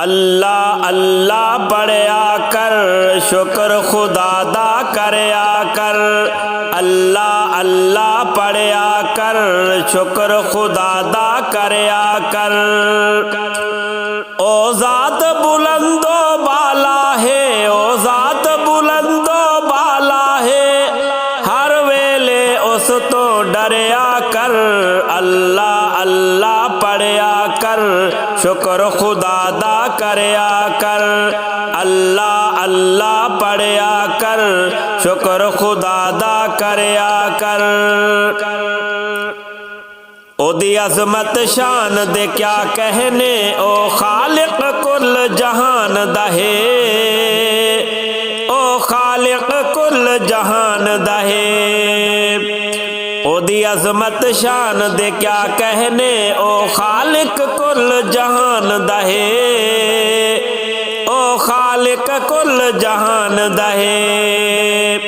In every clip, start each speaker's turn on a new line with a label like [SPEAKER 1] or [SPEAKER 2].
[SPEAKER 1] اللہ اللہ پڑھیا کر، شکر خدا دا کریا کر، اللہ اللہ پڑھیا کر، شکر خدا دا کریا کر۔ او ذات بلند و بالا ہے، او ذات بلند و بالا ہے، ہر ویلے اس تو ڈریا کر، اللہ اللہ پڑھیا کر، شکر خدا دا کریا کر، اللہ اللہ پڑھیا کر، شکر خدا دا کریا کر۔ او دی عظمت شان دے کیا کہنے، او خالق کل جہان دا ہے، او خالق کل جہان دا ہے۔ او دی عظمت شان دے کیا کہنے، او خالق کل جہان دا ہے، او خالق کل جہان دا ہے۔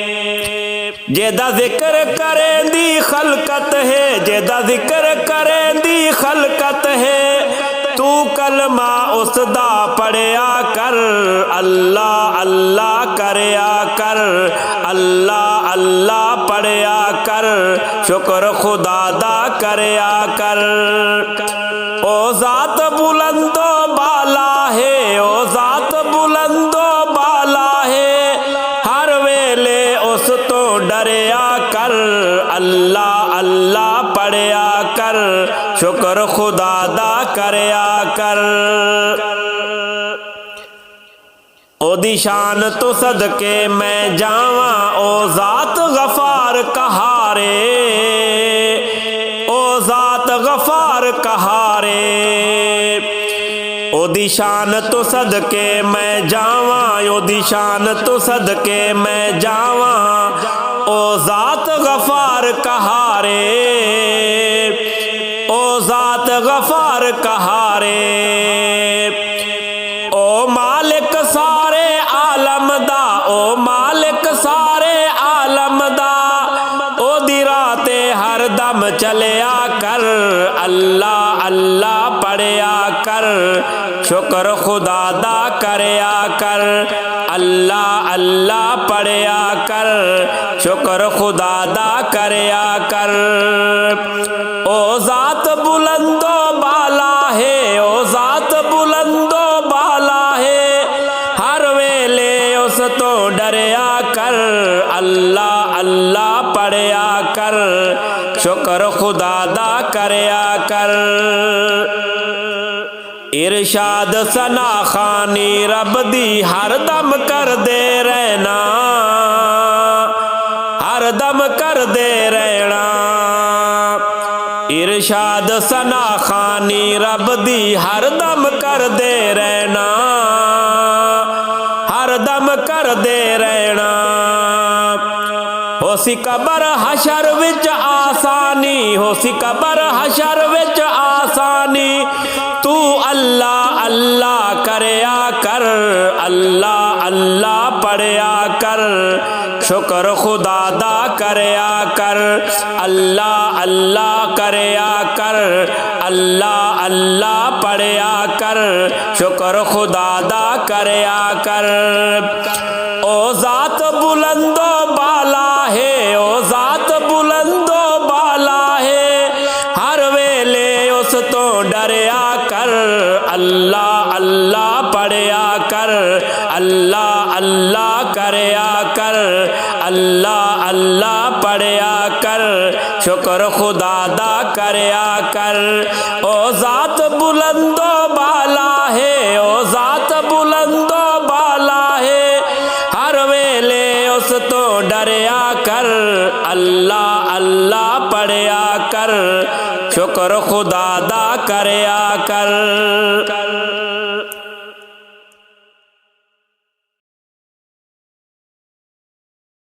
[SPEAKER 1] جیدہ ذکر کریں دی خلقت ہے، جیدہ ذکر کریں دی خلقت ہے، تو کلمہ اس دا پڑھیا کر، اللہ اللہ کریا کر، اللہ اللہ پڑھیا کر، شکر خدا دا کریا کر۔ او ذات بلند و بالا ہے، او ذات بلند و بالا ہے، ہر ویلے اس تو ڈریا کر، اللہ اللہ پڑھیا کر، شکر خدا دا کریا کر۔ او دی شان تو صدقے میں جاواں، او ذات غفار کہارے، او ذات غفار کہارے۔ او دی شان تو صدقے میں جاواں، او دی شان تو صدقے میں جاواں، او ذات غفار کہارے، او ذات غفار کہارے۔ او مالک سارے عالم دا، او مالک سارے عالم دا، او دی راہ ہر دم چلیا کر، اللہ اللہ پڑھیا کر، شکر خدا دا کریا کر، اللہ اللہ پڑھیا کر، شکر خدا دا کریا کر۔ او ذات بلند و بالا ہے، او ذات بلند و بالا ہے، ہر ویلے اس تو ڈریا کر، اللہ اللہ پڑھیا کر، شکر خدا دا کریا کر۔ ارشاد ثنا خوانی رب دی ہر دم کر دے رہنا، ہر دم کر دے رہنا۔ ارشاد ثنا خوانی رب دی ہر دم کر دے رہنا، ہر دم کر دے رہنا۔ ہو سی قبر حشر وچ آسانی، ہو سی قبر حشر وچ آسانی، تو اللہ اللہ کریا کر، اللہ اللہ پڑھیا کر، شکر خدا دا کریا کر، اللہ اللہ کریا کر، اللہ اللہ پڑھیا کر، شکر خدا دا کریا کر۔ او ذات بلند و بالا ہے، او ذات بلند و بالا ہے، ہر ویلے اس تو ڈریا کر، اللہ اللہ پڑھیا کر، اللہ اللہ کریا کر، اللہ اللہ پڑھیا کر، شکر خدا دا کریا کر۔ او ذات بلند و بالا ہے، او ذات بلند و بالا ہے، ہر ویلے اس تو ڈریا کر، اللہ اللہ پڑھیا کر، شکر خدا دا کریا کر۔